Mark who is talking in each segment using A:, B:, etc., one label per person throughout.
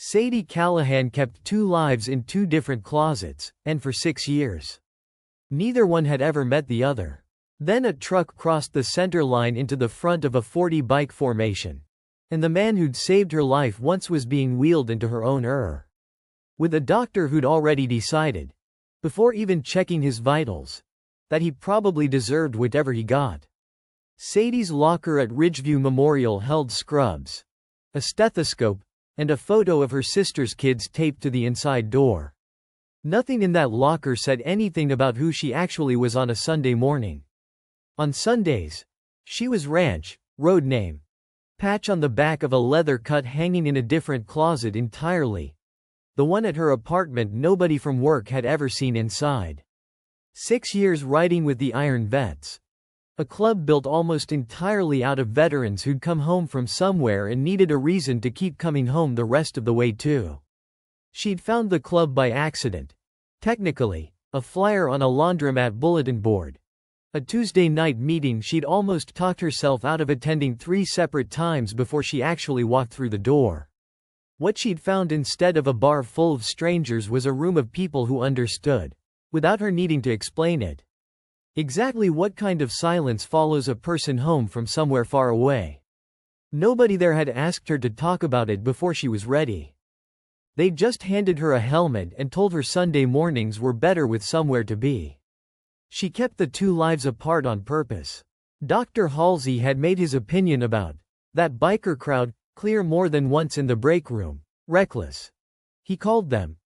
A: Sadie Callahan kept 2 lives in 2 different closets, and for 6 years. Neither one had ever met the other. Then a truck crossed the center line into the front of a 40 bike formation. And the man who'd saved her life once was being wheeled into her own with a doctor who'd already decided, before even checking his vitals, that he probably deserved whatever he got. Sadie's locker at Ridgeview Memorial held scrubs, a stethoscope, and a photo of her sister's kids taped to the inside door. Nothing in that locker said anything about who she actually was on a Sunday morning. On Sundays, she was Ranch, road name, patch on the back of a leather cut hanging in a different closet entirely. The one at her apartment nobody from work had ever seen inside. 6 years riding with the Iron Vets. A club built almost entirely out of veterans who'd come home from somewhere and needed a reason to keep coming home the rest of the way too. She'd found the club by accident. Technically, a flyer on a laundromat bulletin board. A Tuesday night meeting she'd almost talked herself out of attending 3 separate times before she actually walked through the door. What she'd found instead of a bar full of strangers was a room of people who understood, without her needing to explain it, exactly what kind of silence follows a person home from somewhere far away. Nobody there had asked her to talk about it before she was ready. They'd just handed her a helmet and told her Sunday mornings were better with somewhere to be. She kept the 2 lives apart on purpose. Dr. Halsey had made his opinion about that biker crowd clear more than once in the break room. Reckless, he called them.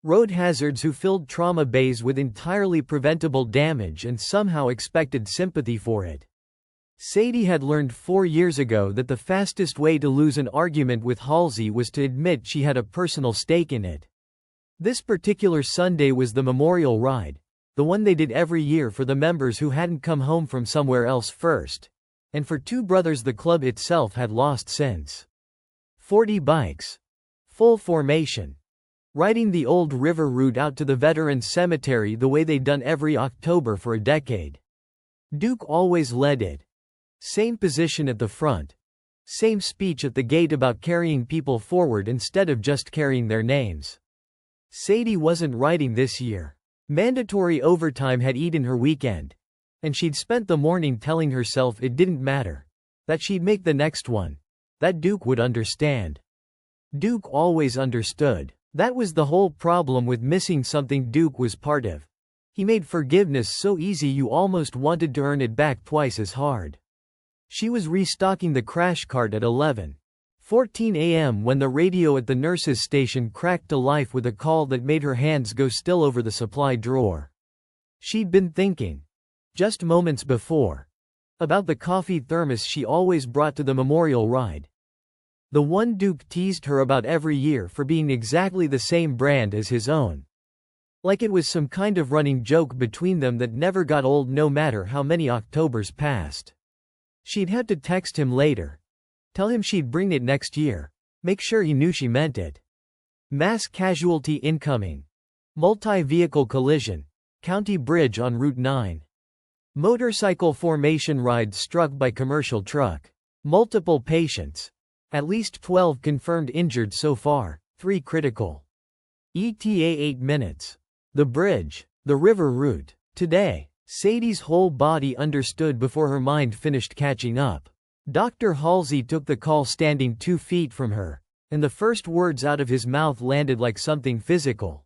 A: Road hazards who filled trauma bays with entirely preventable damage and somehow expected sympathy for it. Sadie had learned 4 years ago that the fastest way to lose an argument with Halsey was to admit she had a personal stake in it. This particular Sunday was the memorial ride, the one they did every year for the members who hadn't come home from somewhere else first, and for 2 brothers the club itself had lost since. 40 bikes. Full formation. Riding the old river route out to the Veterans Cemetery the way they'd done every October for a decade. Duke always led it. Same position at the front. Same speech at the gate about carrying people forward instead of just carrying their names. Sadie wasn't riding this year. Mandatory overtime had eaten her weekend. And she'd spent the morning telling herself it didn't matter. That she'd make the next one. That Duke would understand. Duke always understood. That was the whole problem with missing something Duke was part of. He made forgiveness so easy you almost wanted to earn it back twice as hard. She was restocking the crash cart at 11:14 a.m. when the radio at the nurse's station cracked to life with a call that made her hands go still over the supply drawer. She'd been thinking, just moments before, about the coffee thermos she always brought to the memorial ride. The one Duke teased her about every year for being exactly the same brand as his own. Like it was some kind of running joke between them that never got old no matter how many Octobers passed. She'd had to text him later. Tell him she'd bring it next year. Make sure he knew she meant it. Mass casualty incoming. Multi-vehicle collision. County bridge on Route 9. Motorcycle formation ride struck by commercial truck. Multiple patients. At least 12 confirmed injured so far, 3 critical. ETA 8 minutes. The bridge. The river route. Today, Sadie's whole body understood before her mind finished catching up. Dr. Halsey took the call standing 2 feet from her, and the first words out of his mouth landed like something physical.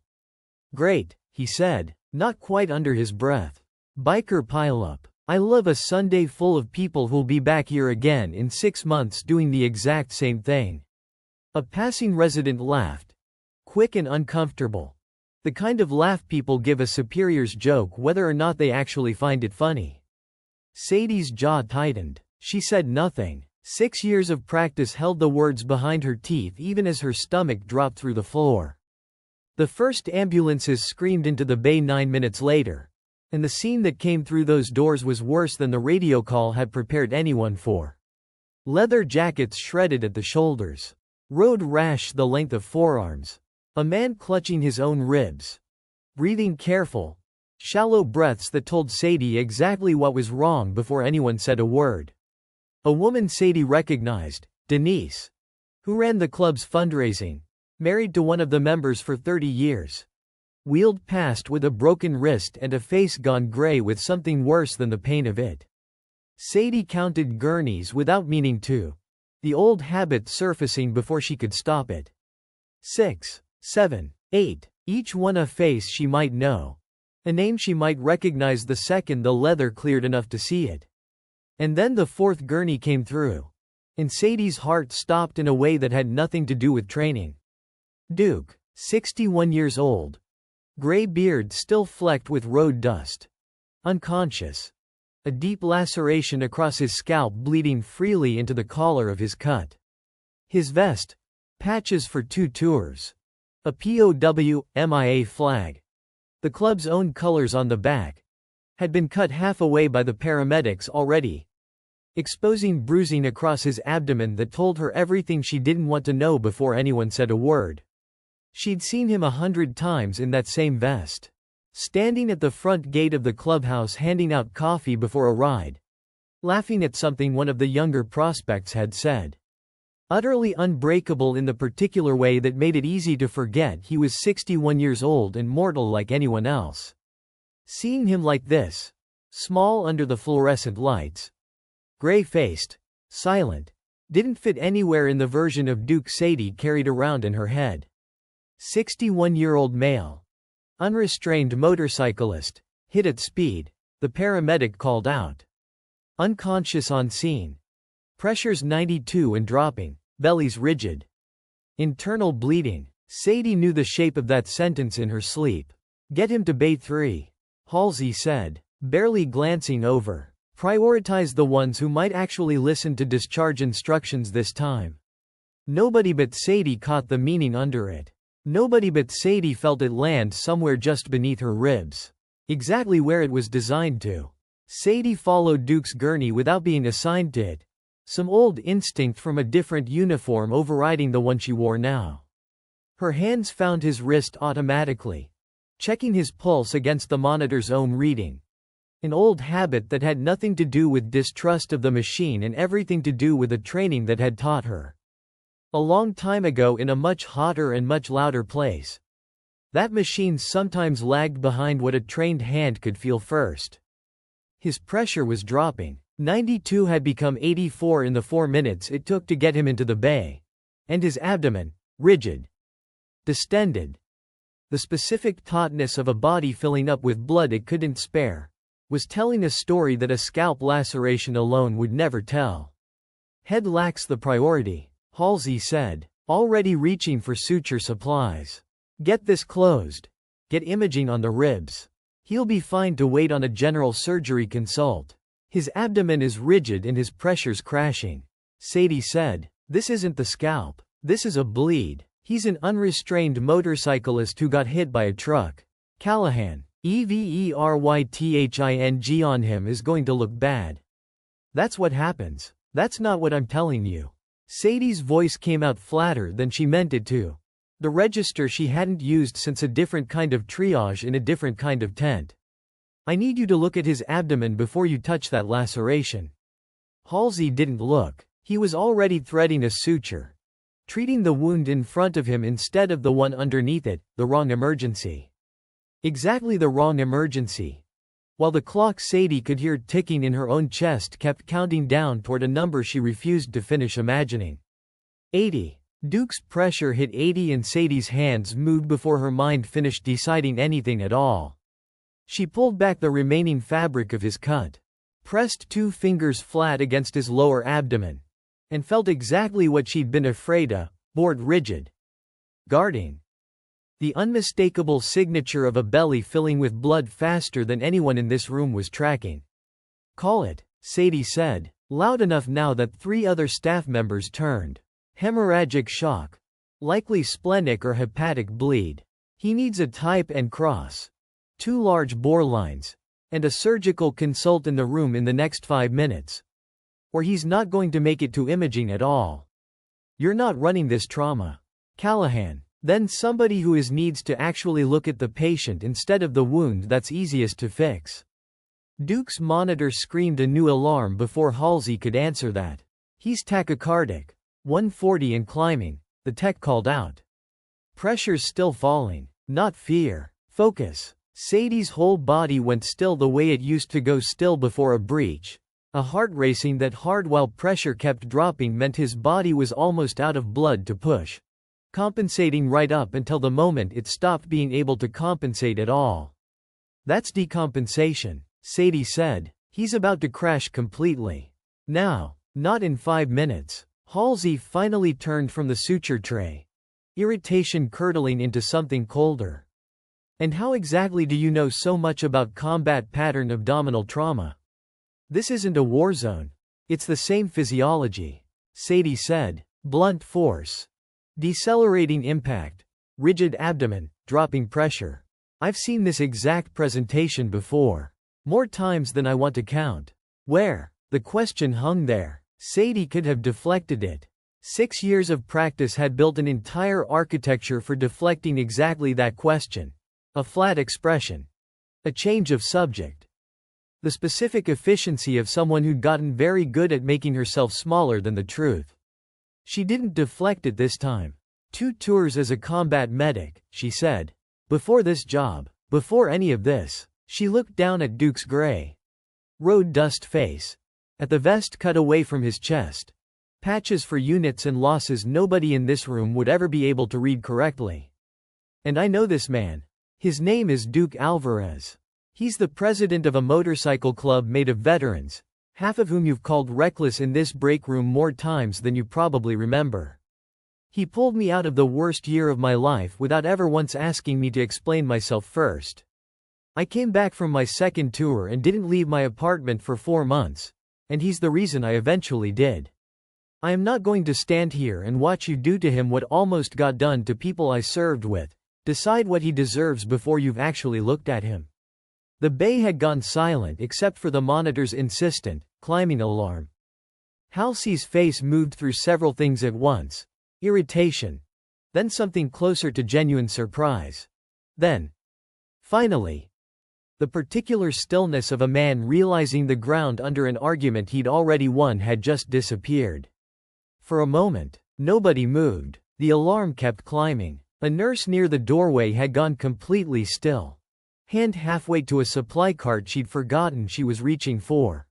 A: Great, he said, not quite under his breath. Biker pileup. I love a Sunday full of people who'll be back here again in 6 months doing the exact same thing. A passing resident laughed. Quick and uncomfortable. The kind of laugh people give a superior's joke whether or not they actually find it funny. Sadie's jaw tightened. She said nothing. 6 years of practice held the words behind her teeth even as her stomach dropped through the floor. The first ambulances screamed into the bay 9 minutes later. And the scene that came through those doors was worse than the radio call had prepared anyone for. Leather jackets shredded at the shoulders. Road rash the length of forearms. A man clutching his own ribs. Breathing careful. Shallow breaths that told Sadie exactly what was wrong before anyone said a word. A woman Sadie recognized, Denise, who ran the club's fundraising. Married to one of the members for 30 years. Wheeled past with a broken wrist and a face gone gray with something worse than the pain of it. Sadie counted gurneys without meaning to. The old habit surfacing before she could stop it. 6, 7, 8, each one a face she might know. A name she might recognize the second the leather cleared enough to see it. And then the fourth gurney came through. And Sadie's heart stopped in a way that had nothing to do with training. Duke, 61 years old. Gray beard still flecked with road dust. Unconscious. A deep laceration across his scalp bleeding freely into the collar of his cut. His vest. Patches for 2 tours. A POW, MIA flag. The club's own colors on the back. Had been cut half away by the paramedics already, exposing bruising across his abdomen that told her everything she didn't want to know before anyone said a word. She'd seen him 100 times in that same vest. Standing at the front gate of the clubhouse handing out coffee before a ride. Laughing at something one of the younger prospects had said. Utterly unbreakable in the particular way that made it easy to forget he was 61 years old and mortal like anyone else. Seeing him like this, small under the fluorescent lights, gray-faced, silent, didn't fit anywhere in the version of Duke Sadie carried around in her head. 61-year-old male. Unrestrained motorcyclist, hit at speed, the paramedic called out. Unconscious on scene. Pressures 92 and dropping, belly's rigid. Internal bleeding. Sadie knew the shape of that sentence in her sleep. Get him to Bay 3. Halsey said, barely glancing over. Prioritize the ones who might actually listen to discharge instructions this time. Nobody but Sadie caught the meaning under it. Nobody but Sadie felt it land somewhere just beneath her ribs. Exactly where it was designed to. Sadie followed Duke's gurney without being assigned to it. Some old instinct from a different uniform overriding the one she wore now. Her hands found his wrist automatically, checking his pulse against the monitor's own reading. An old habit that had nothing to do with distrust of the machine and everything to do with the training that had taught her. A long time ago in a much hotter and much louder place. That machine sometimes lagged behind what a trained hand could feel first. His pressure was dropping. 92 had become 84 in the 4 minutes it took to get him into the bay. And his abdomen, rigid. Distended. The specific tautness of a body filling up with blood it couldn't spare, was telling a story that a scalp laceration alone would never tell. Head lacks the priority, Halsey said, already reaching for suture supplies. Get this closed. Get imaging on the ribs. He'll be fine to wait on a general surgery consult. His abdomen is rigid and his pressure's crashing. Sadie said, this isn't the scalp. This is a bleed. He's an unrestrained motorcyclist who got hit by a truck. Callahan, everything on him is going to look bad. That's what happens. That's not what I'm telling you. Sadie's voice came out flatter than she meant it to. The register she hadn't used since a different kind of triage in a different kind of tent. I need you to look at his abdomen before you touch that laceration. Halsey didn't look. He was already threading a suture. Treating the wound in front of him instead of the one underneath it, the wrong emergency. Exactly the wrong emergency. While the clock Sadie could hear ticking in her own chest kept counting down toward a number she refused to finish imagining. 80. Duke's pressure hit 80 and Sadie's hands moved before her mind finished deciding anything at all. She pulled back the remaining fabric of his cut, pressed 2 fingers flat against his lower abdomen, and felt exactly what she'd been afraid of, bored rigid. Guarding. The unmistakable signature of a belly filling with blood faster than anyone in this room was tracking. Call it, Sadie said, loud enough now that 3 other staff members turned. Hemorrhagic shock. Likely splenic or hepatic bleed. He needs a type and cross. 2 large bore lines. And a surgical consult in the room in the next 5 minutes. Or he's not going to make it to imaging at all. You're not running this trauma. Callahan. Then somebody who needs to actually look at the patient instead of the wound that's easiest to fix. Duke's monitor screamed a new alarm before Halsey could answer that. He's tachycardic. 140 and climbing, the tech called out. Pressure's still falling. Not fear. Focus. Sadie's whole body went still the way it used to go still before a breach. A heart racing that hard while pressure kept dropping meant his body was almost out of blood to push. Compensating right up until the moment it stopped being able to compensate at all. That's decompensation, Sadie said. He's about to crash completely. Now. Not in 5 minutes. Halsey finally turned from the suture tray. Irritation curdling into something colder. And how exactly do you know so much about combat pattern abdominal trauma? This isn't a war zone. It's the same physiology. Sadie said. Blunt force. Decelerating impact. Rigid abdomen, dropping pressure. I've seen this exact presentation before. More times than I want to count. Where? The question hung there. Sadie could have deflected it. 6 years of practice had built an entire architecture for deflecting exactly that question. A flat expression. A change of subject. The specific efficiency of someone who'd gotten very good at making herself smaller than the truth. She didn't deflect it this time. 2 tours as a combat medic, she said. Before this job, before any of this, she looked down at Duke's gray road dust face. At the vest cut away from his chest. Patches for units and losses nobody in this room would ever be able to read correctly. And I know this man. His name is Duke Alvarez. He's the president of a motorcycle club made of veterans, half of whom you've called reckless in this break room more times than you probably remember. He pulled me out of the worst year of my life without ever once asking me to explain myself first. I came back from my second tour and didn't leave my apartment for 4 months. And he's the reason I eventually did. I am not going to stand here and watch you do to him what almost got done to people I served with. Decide what he deserves before you've actually looked at him. The bay had gone silent except for the monitor's insistent, climbing alarm. Halsey's face moved through several things at once. Irritation. Then something closer to genuine surprise. Then. Finally. The particular stillness of a man realizing the ground under an argument he'd already won had just disappeared. For a moment, nobody moved. The alarm kept climbing. A nurse near the doorway had gone completely still. Hand halfway to a supply cart she'd forgotten she was reaching for.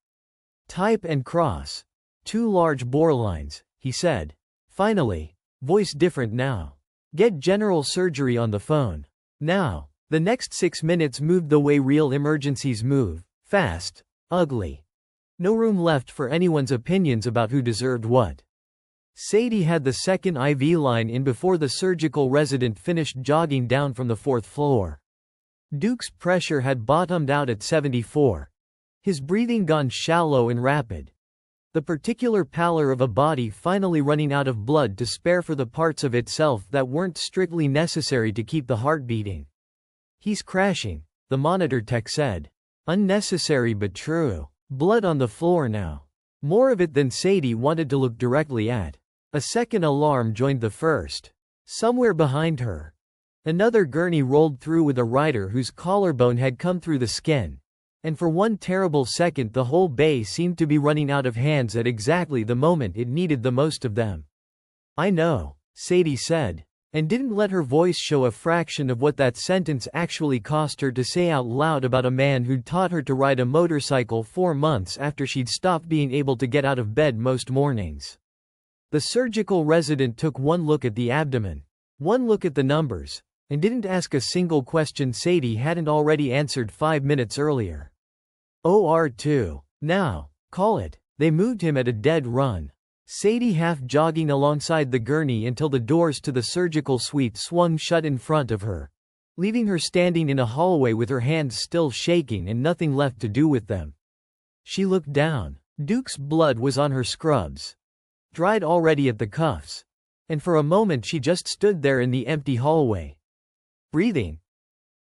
A: Type and cross. 2 large bore lines, he said. Finally. Voice different now. Get general surgery on the phone. Now. The next 6 minutes moved the way real emergencies move, fast, ugly. No room left for anyone's opinions about who deserved what. Sadie had the second IV line in before the surgical resident finished jogging down from the 4th floor. Duke's pressure had bottomed out at 74. His breathing gone shallow and rapid. The particular pallor of a body finally running out of blood to spare for the parts of itself that weren't strictly necessary to keep the heart beating. He's crashing, the monitor tech said. Unnecessary but true. Blood on the floor now. More of it than Sadie wanted to look directly at. A second alarm joined the first. Somewhere behind her. Another gurney rolled through with a rider whose collarbone had come through the skin. And for one terrible second the whole bay seemed to be running out of hands at exactly the moment it needed the most of them. I know, Sadie said. And didn't let her voice show a fraction of what that sentence actually cost her to say out loud about a man who'd taught her to ride a motorcycle 4 months after she'd stopped being able to get out of bed most mornings. The surgical resident took one look at the abdomen, one look at the numbers, and didn't ask a single question Sadie hadn't already answered 5 minutes earlier. OR2. Now. Call it. They moved him at a dead run. Sadie half jogging alongside the gurney until the doors to the surgical suite swung shut in front of her, leaving her standing in a hallway with her hands still shaking and nothing left to do with them. She looked down. Duke's blood was on her scrubs, dried already at the cuffs, and for a moment she just stood there in the empty hallway, breathing,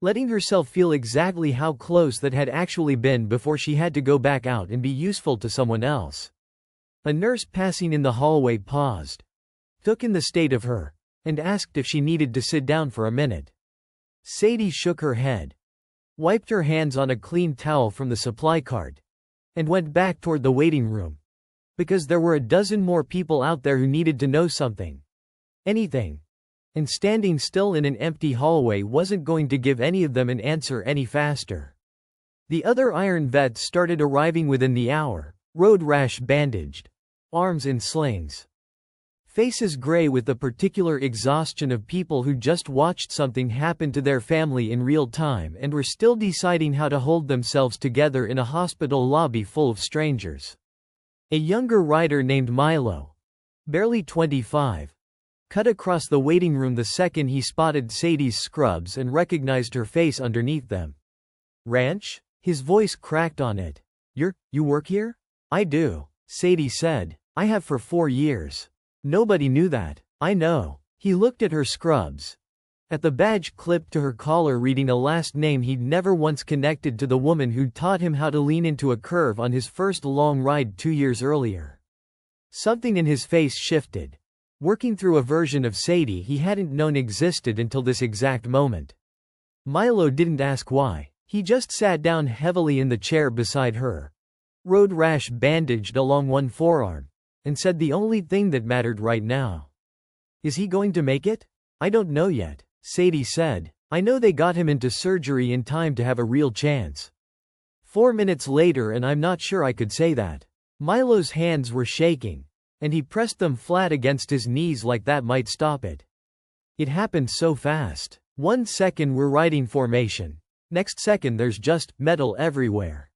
A: letting herself feel exactly how close that had actually been before she had to go back out and be useful to someone else. A nurse passing in the hallway paused, took in the state of her, and asked if she needed to sit down for a minute. Sadie shook her head, wiped her hands on a clean towel from the supply cart, and went back toward the waiting room. Because there were a dozen more people out there who needed to know something. Anything. and standing still in an empty hallway wasn't going to give any of them an answer any faster. The other iron vets started arriving within the hour, road rash bandaged, arms in slings. Faces gray with the particular exhaustion of people who just watched something happen to their family in real time and were still deciding how to hold themselves together in a hospital lobby full of strangers. A younger rider named Milo, barely 25, cut across the waiting room the second he spotted Sadie's scrubs and recognized her face underneath them. "Ranch?" His voice cracked on it. You work here?" "I do," Sadie said. "I have for 4 years. Nobody knew that." "I know." He looked at her scrubs, at the badge clipped to her collar reading a last name he'd never once connected to the woman who'd taught him how to lean into a curve on his first long ride 2 years earlier. Something in his face shifted, working through a version of Sadie he hadn't known existed until this exact moment. Milo didn't ask why. He just sat down heavily in the chair beside her, road rash bandaged along one forearm, and said the only thing that mattered right now. "Is he going to make it?" "I don't know yet," Sadie said. "I know they got him into surgery in time to have a real chance. 4 minutes later and I'm not sure I could say that." Milo's hands were shaking, and he pressed them flat against his knees like that might stop it. It happened so fast. 1 second we're riding formation. Next second there's just metal everywhere.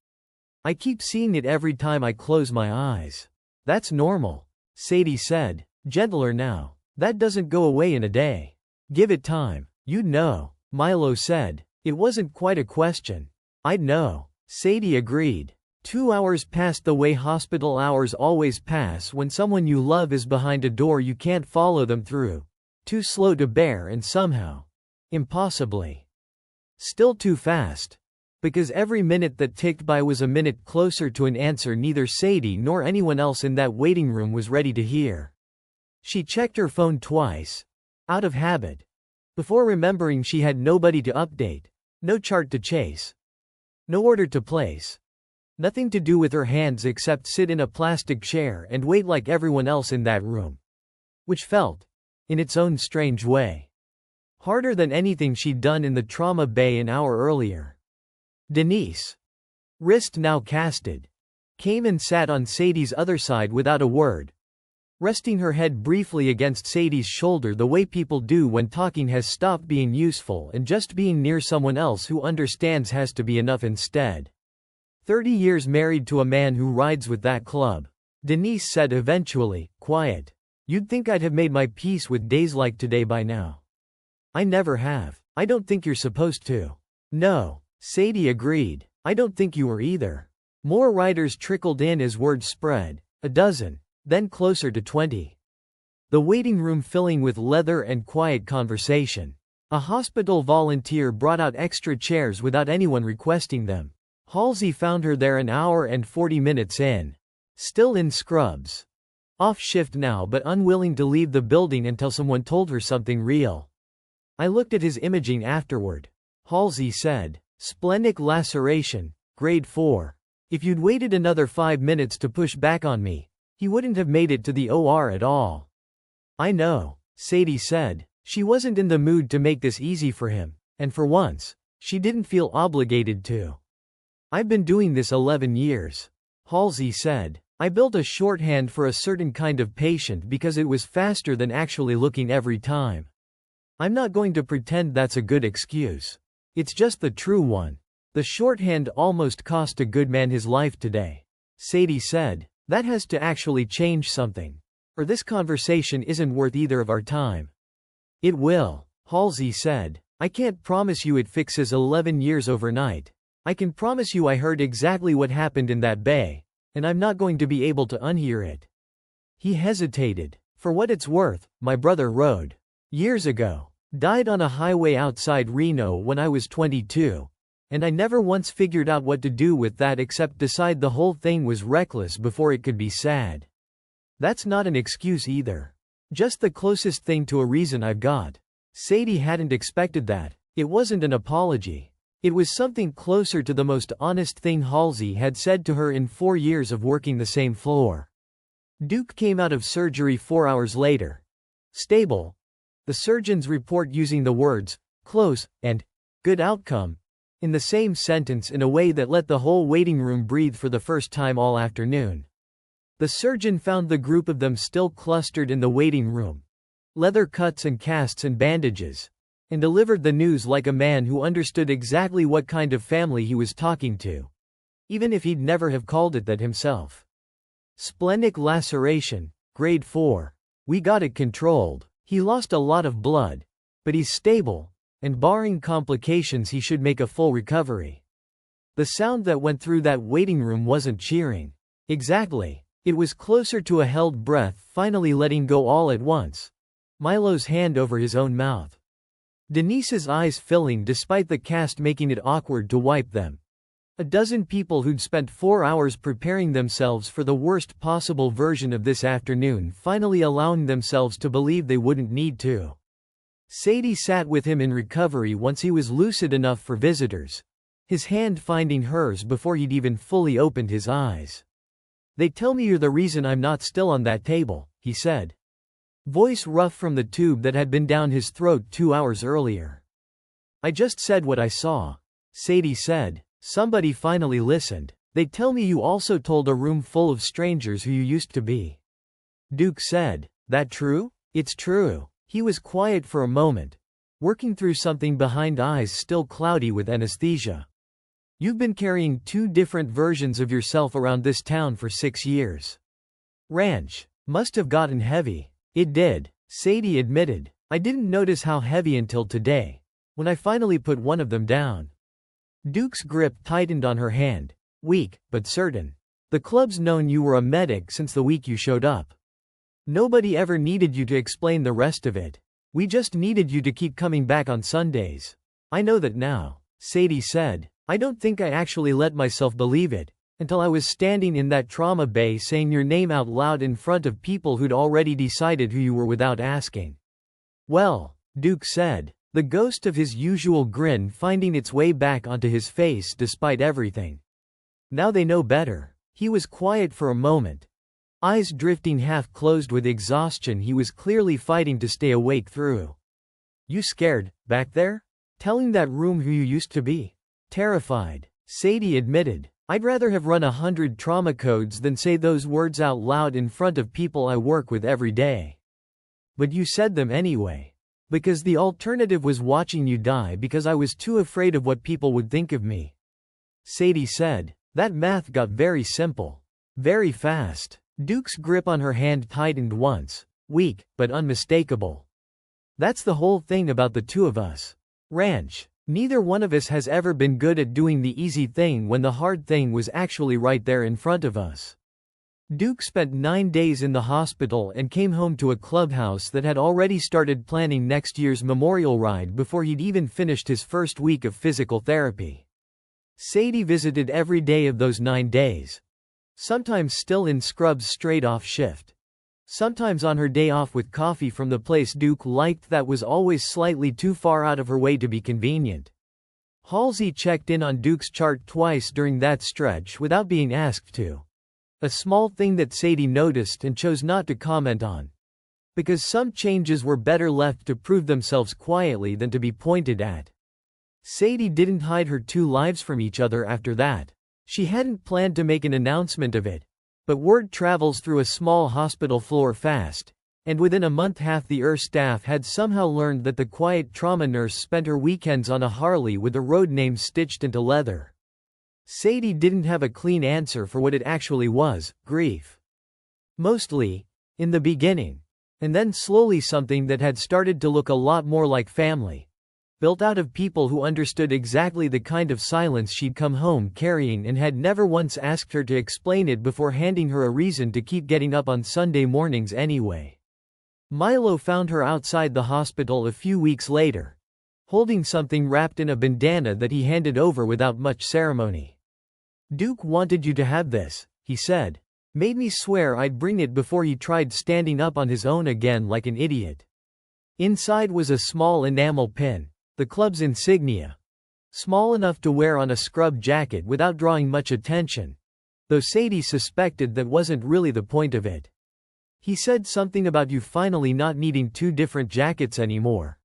A: I keep seeing it every time I close my eyes. "That's normal," Sadie said, gentler now. "That doesn't go away in a day. Give it time. You'd know," Milo said. It wasn't quite a question. "I'd know," Sadie agreed. 2 hours passed the way hospital hours always pass when someone you love is behind a door you can't follow them through. Too slow to bear and somehow, impossibly, still too fast. Because every minute that ticked by was a minute closer to an answer neither Sadie nor anyone else in that waiting room was ready to hear. She checked her phone twice, out of habit, before remembering she had nobody to update, no chart to chase, no order to place, nothing to do with her hands except sit in a plastic chair and wait like everyone else in that room. Which felt, in its own strange way, harder than anything she'd done in the trauma bay an hour earlier. Denise, wrist now casted, came and sat on Sadie's other side without a word, resting her head briefly against Sadie's shoulder the way people do when talking has stopped being useful and just being near someone else who understands has to be enough instead. 30 years married to a man who rides with that club, Denise said eventually, quiet. "You'd think I'd have made my peace with days like today by now." "I never have." "I don't think you're supposed to." "No," Sadie agreed. "I don't think you were either." More riders trickled in as word spread, a dozen, then closer to 20. The waiting room filling with leather and quiet conversation. A hospital volunteer brought out extra chairs without anyone requesting them. Halsey found her there an hour and 40 minutes in. Still in scrubs. Off shift now but unwilling to leave the building until someone told her something real. "I looked at his imaging afterward," Halsey said. "Splenic laceration, grade 4. If you'd waited another 5 minutes to push back on me, he wouldn't have made it to the OR at all." "I know," Sadie said. She wasn't in the mood to make this easy for him, and for once, she didn't feel obligated to. "I've been doing this 11 years," Halsey said. "I built a shorthand for a certain kind of patient because it was faster than actually looking every time. I'm not going to pretend that's a good excuse. It's just the true one. The shorthand almost cost a good man his life today," Sadie said. "That has to actually change something, or this conversation isn't worth either of our time." "It will," Halsey said. "I can't promise you it fixes 11 years overnight. I can promise you I heard exactly what happened in that bay, and I'm not going to be able to unhear it." He hesitated. "For what it's worth, my brother rode years ago. Died on a highway outside Reno when I was 22, and I never once figured out what to do with that except decide the whole thing was reckless before it could be sad. That's not an excuse either. Just the closest thing to a reason I've got." Sadie hadn't expected that. It wasn't an apology. It was something closer to the most honest thing Halsey had said to her in 4 years of working the same floor. Duke came out of surgery 4 hours later. Stable, The surgeon's report using the words, close, and good outcome, in the same sentence in a way that let the whole waiting room breathe for the first time all afternoon. The surgeon found the group of them still clustered in the waiting room. Leather cuts and casts and bandages. And delivered the news like a man who understood exactly what kind of family he was talking to. Even if he'd never have called it that himself. Splenic laceration, grade 4. We got it controlled. He lost a lot of blood. But he's stable. And barring complications he should make a full recovery. The sound that went through that waiting room wasn't cheering. Exactly. It was closer to a held breath finally letting go all at once. Milo's hand over his own mouth. Denise's eyes filling despite the cast making it awkward to wipe them. A dozen people who'd spent 4 hours preparing themselves for the worst possible version of this afternoon finally allowing themselves to believe they wouldn't need to. Sadie sat with him in recovery once he was lucid enough for visitors, his hand finding hers before he'd even fully opened his eyes. They tell me you're the reason I'm not still on that table, he said. Voice rough from the tube that had been down his throat 2 hours earlier. I just said what I saw, Sadie said. Somebody finally listened. They tell me you also told a room full of strangers who you used to be. Duke said. That true? It's true. He was quiet for a moment, working through something behind eyes still cloudy with anesthesia. You've been carrying 2 different versions of yourself around this town for 6 years. Ranch. Must have gotten heavy. It did, Sadie admitted. I didn't notice how heavy until today, when I finally put one of them down. Duke's grip tightened on her hand. Weak, but certain. The club's known you were a medic since the week you showed up. Nobody ever needed you to explain the rest of it. We just needed you to keep coming back on Sundays. I know that now, Sadie said. I don't think I actually let myself believe it, until I was standing in that trauma bay saying your name out loud in front of people who'd already decided who you were without asking. Well, Duke said, the ghost of his usual grin finding its way back onto his face despite everything. Now they know better. He was quiet for a moment. Eyes drifting half closed with exhaustion he was clearly fighting to stay awake through. You scared, back there? Telling that room who you used to be? Terrified, Sadie admitted. I'd rather have run 100 trauma codes than say those words out loud in front of people I work with every day. But you said them anyway. Because the alternative was watching you die because I was too afraid of what people would think of me. Sadie said. That math got very simple. Very fast. Duke's grip on her hand tightened once. Weak, but unmistakable. That's the whole thing about the two of us. Ranch. Neither one of us has ever been good at doing the easy thing when the hard thing was actually right there in front of us. Duke spent 9 days in the hospital and came home to a clubhouse that had already started planning next year's memorial ride before he'd even finished his first week of physical therapy. Sadie visited every day of those 9 days. Sometimes still in scrubs straight off shift. Sometimes on her day off with coffee from the place Duke liked that was always slightly too far out of her way to be convenient. Halsey checked in on Duke's chart twice during that stretch without being asked to. A small thing that Sadie noticed and chose not to comment on. Because some changes were better left to prove themselves quietly than to be pointed at. Sadie didn't hide her 2 lives from each other after that. She hadn't planned to make an announcement of it. But word travels through a small hospital floor fast, and within a month half the staff had somehow learned that the quiet trauma nurse spent her weekends on a Harley with the road name stitched into leather. Sadie didn't have a clean answer for what it actually was, grief. Mostly, in the beginning. And then slowly something that had started to look a lot more like family. Built out of people who understood exactly the kind of silence she'd come home carrying and had never once asked her to explain it before handing her a reason to keep getting up on Sunday mornings anyway. Milo found her outside the hospital a few weeks later, holding something wrapped in a bandana that he handed over without much ceremony. Duke wanted you to have this, he said. Made me swear I'd bring it before he tried standing up on his own again like an idiot. Inside was a small enamel pin. The club's insignia. Small enough to wear on a scrub jacket without drawing much attention. Though Sadie suspected that wasn't really the point of it. He said something about you finally not needing two different jackets anymore.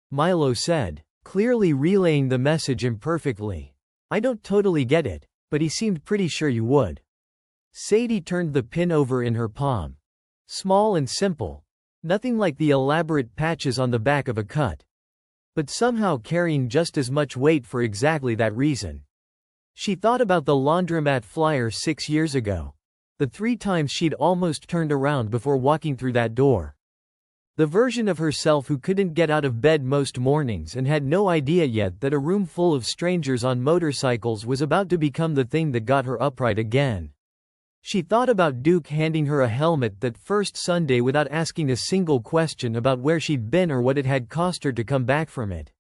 A: Milo said, clearly relaying the message imperfectly. I don't totally get it, but he seemed pretty sure you would. Sadie turned the pin over in her palm. Small and simple. Nothing like the elaborate patches on the back of a cut. But somehow carrying just as much weight for exactly that reason. She thought about the laundromat flyer 6 years ago. The 3 times she'd almost turned around before walking through that door. The version of herself who couldn't get out of bed most mornings and had no idea yet that a room full of strangers on motorcycles was about to become the thing that got her upright again. She thought about Duke handing her a helmet that first Sunday without asking a single question about where she'd been or what it had cost her to come back from it.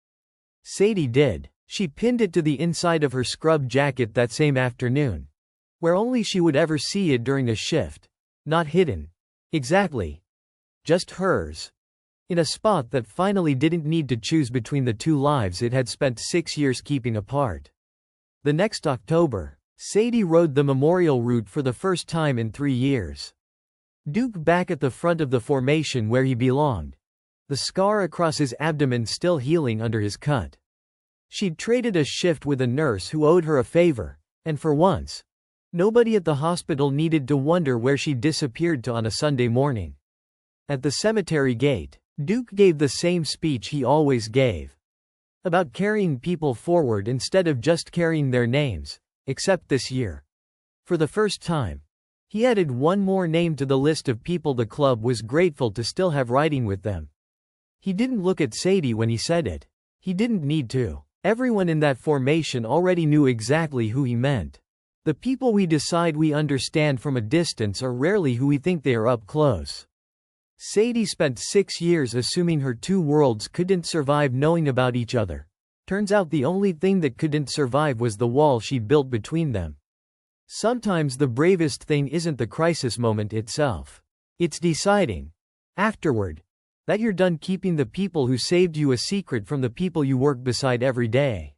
A: Sadie did. She pinned it to the inside of her scrub jacket that same afternoon, where only she would ever see it during a shift. Not hidden. Exactly. Just hers. In a spot that finally didn't need to choose between the two lives it had spent 6 years keeping apart. The next October, Sadie rode the memorial route for the first time in 3 years. Duke back at the front of the formation where he belonged. The scar across his abdomen still healing under his cut. She'd traded a shift with a nurse who owed her a favor, and for once, nobody at the hospital needed to wonder where she'd disappeared to on a Sunday morning. At the cemetery gate, Duke gave the same speech he always gave. About carrying people forward instead of just carrying their names, except this year. For the first time, he added one more name to the list of people the club was grateful to still have riding with them. He didn't look at Sadie when he said it. He didn't need to. Everyone in that formation already knew exactly who he meant. The people we decide we understand from a distance are rarely who we think they are up close. Sadie spent 6 years assuming her two worlds couldn't survive knowing about each other. Turns out the only thing that couldn't survive was the wall she built between them. Sometimes the bravest thing isn't the crisis moment itself. It's deciding, afterward, that you're done keeping the people who saved you a secret from the people you work beside every day.